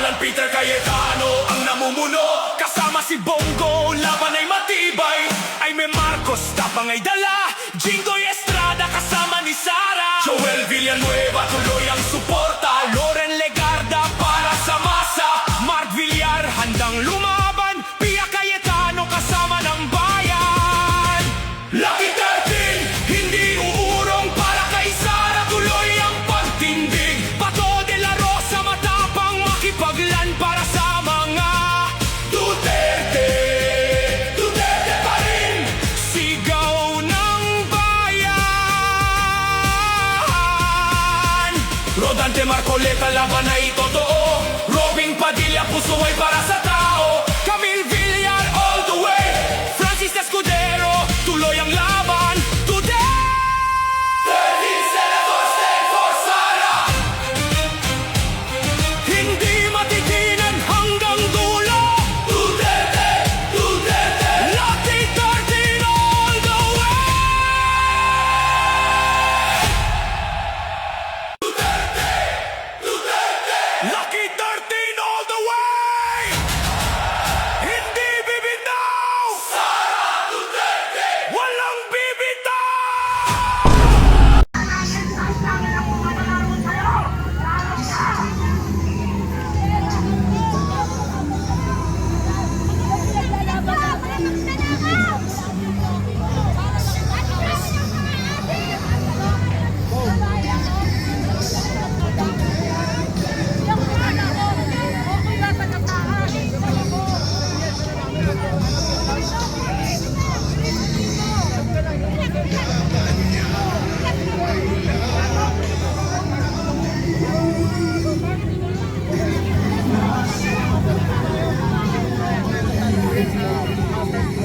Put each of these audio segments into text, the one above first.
Pangalan Peter Cayetano ang namumuno, kasama si Bongo, laban ay matibay. Ay may Marcos, tapang ay dala, Jingoy Estrada kasama ni Sara. Joel Villanueva, tuloy ang suporta, Loren Legarda para sa masa. Mark Villar, handang lumaban, Pia Cayetano kasama ng bayan. Lucky 13, hindi uurong para kay Sara, tuloy ang pagtindig. Bato de la Rosa, matapang makipaglan para sa mga Duterte. Duterte pa rin, sigaw ng bayan. Rodante Marcoleta, laban ay totoo. Robing Padilla, puso ay para sa tao. Camille Villar, all the way. Francis Escudero, tuloy ang laban. Today 13 senators stand for Sara. Hindi matitinan hanggang dulo. Duterte, Duterte, Lucky 13 all the way. Duterte, Duterte, Lucky 13 all the way. Hindi bibitaw. Sara Duterte, walang bibitaw.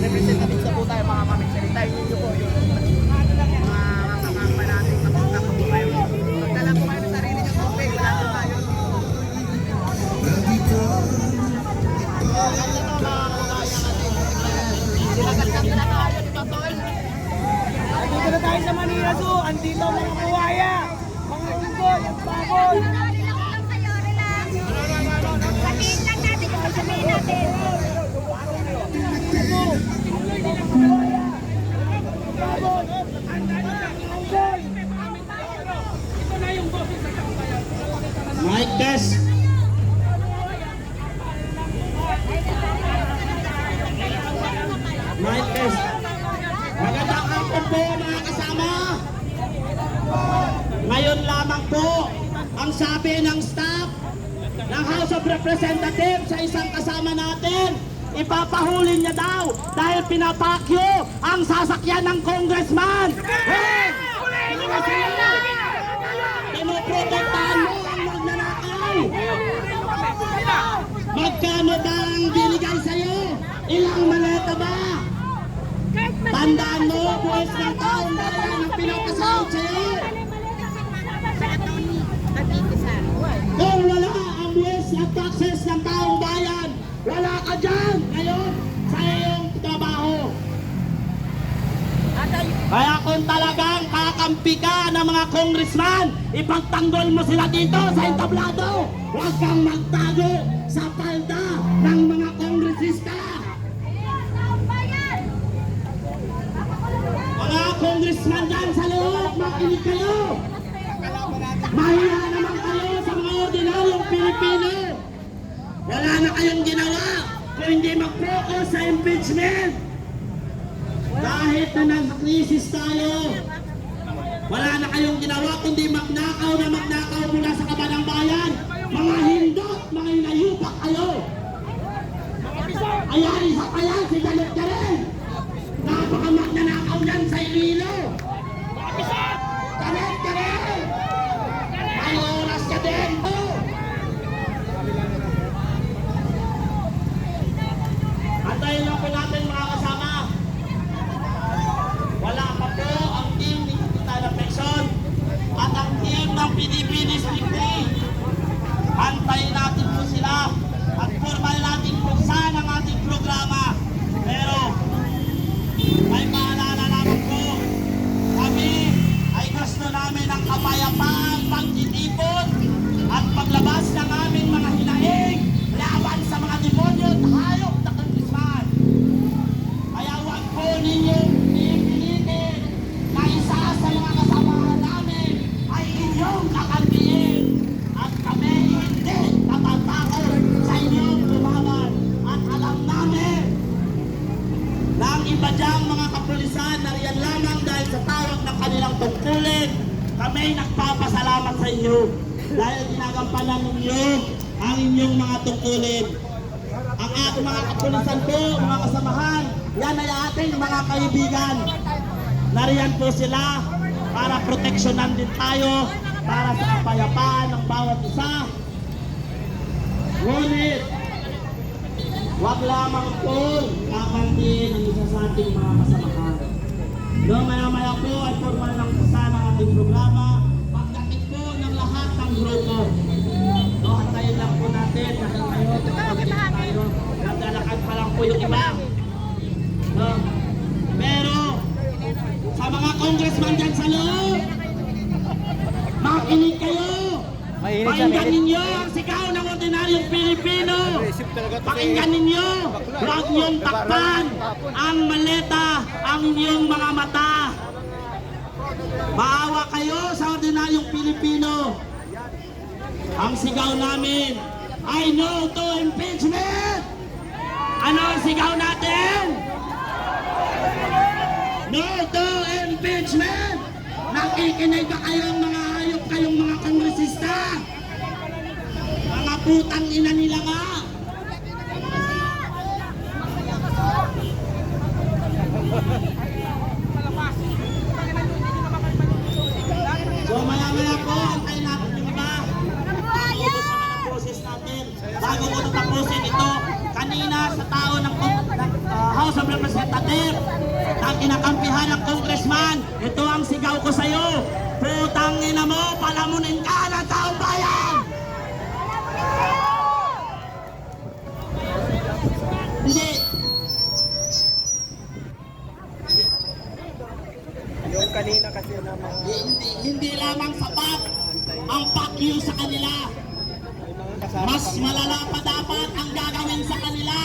Representative sa po tayo mga mamigsalita. Hindi po yung mga kasama natin sa mga kabuhay. Magdala po kayo ng sarili ng tubig. Wala po tayo. Sinagat-gat na tayo, di ba, Tol? Dito na tayo sa Manila Zoo. Andito ang mga buhaya. Mga unggoy, ang baboy. Sabihin lang natin kung sabihin natin. Mic test. Mic test. Magandang hapon po mga kasama. Ngayon lamang po ang sabi ng staff ng House of Representatives sa isang kasama natin, ipapahuli niya daw dahil pinapakyo ang sasakyan ng congressman. Hey! Pinoprotektahan mo ang magnanakaw. Magkano ba ang binigay sa'yo? Ilang maleta ba? Tandaan mo, buwis ng taong bayan ang pinapasahod sa'yo. Kung wala ang buwis at taxes ng taong bayan, wala ka dyan ngayon sa iyong trabaho. Kaya kung talagang kakampi ka ng mga congressman, ipagtanggol mo sila dito sa entablado. Huwag kang magtago sa palda ng mga kongresista. Mga congressman dyan sa loob, makinig kayo. Mahiya naman kayo sa mga ordinaryong Pilipino. Wala na kayong ginawa kung hindi mag-focus sa impeachment. Kahit na nag-crisis tayo, wala na kayong ginawa kundi magnakaw na magnakaw mula sa kabanang bayan. Mga hindot, mga inayupak kayo. Ayan, isa pa yan, si Galit ka rin. Napaka-magnanakaw yan sa Iloilo. Galit ka rin. May oras ka din. Antayin lang po natin mga kasama. Wala pa po ang team ni Tala Pekson at ang team ng PDP District 3. Antayin natin po sila at formal natin kung saan ang ating programa. Kami nagpapasalamat sa inyo dahil ginagampanan ninyo ang inyong mga tungkulin. Ang ating mga kapulisan po, mga kasamahan, yan ay ating mga kaibigan. Nariyan po sila para proteksyonan din tayo para sa kapayapaan ng bawat isa. Ngunit, wag lamang po kakantiin ang isa sa ating mga kasamahan. No, maya-maya po ay formal ng pusa ng ating programa. Pagdating po ng lahat ng grupo. No, hantayin lang po natin dahil ngayon, tayo, naglalakad pa lang po yung iba. No, pero, sa mga congressman dyan sa loob, makinig kayo. Pakinggan ninyo ang sigaw ng ordinaryong Pilipino. Pakinggan ninyo, huwag niyong takpan ang maleta, ang inyong mga mata. Maawa kayo sa ordinaryong Pilipino. Ang sigaw namin ay no to impeachment. Ano ang sigaw natin? No to impeachment! Nakikinig ba kayong mga hayop kayong mga kongresista? Mga putang ina nila nga! So maya-maya po, antayin natin yung iba. Ubus naman ang process natin. Bago ko tapusin ito, kanina sa tao ng House of Representatives, ang kinakampihan ng congressman, ito ang sigaw ko sa'yo. Putang ina mo, palamunin ka ng taong bayan! Hindi. Yung kanina kasi naman, Hindi lamang sapat ang pakyu sa kanila. Mas malala pa dapat ang gagawin sa kanila.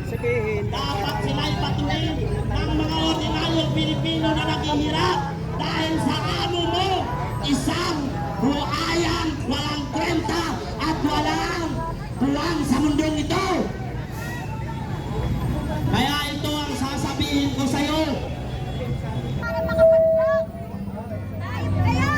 sabihin, Dapat sila ipatuloy ng mga ordinaryong Pilipino na naghihirap dahil sa amo mo, isang buhayang walang kwenta at walang buwang sa mundong ito. Kaya ito ang sasabihin ko sa iyo. Para makapatlog. Tayo kaya.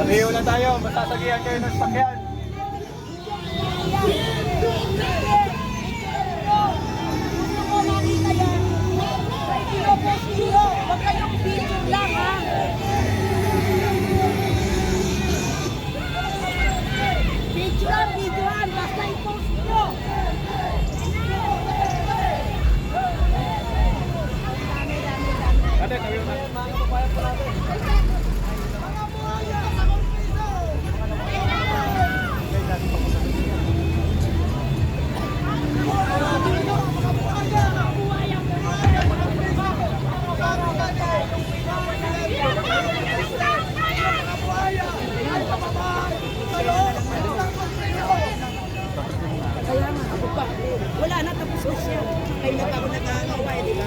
sabihin na tayo, masasagihan kayo ng sakyan. Huwag kayong video lang, ha? Videoan, basta i-post nyo. Ate, sabihin na mga kapayan pa natin. Kaya nga, ako pa. Wala na, tapos ko siya. Kaya na ako nag-aaway, di ba?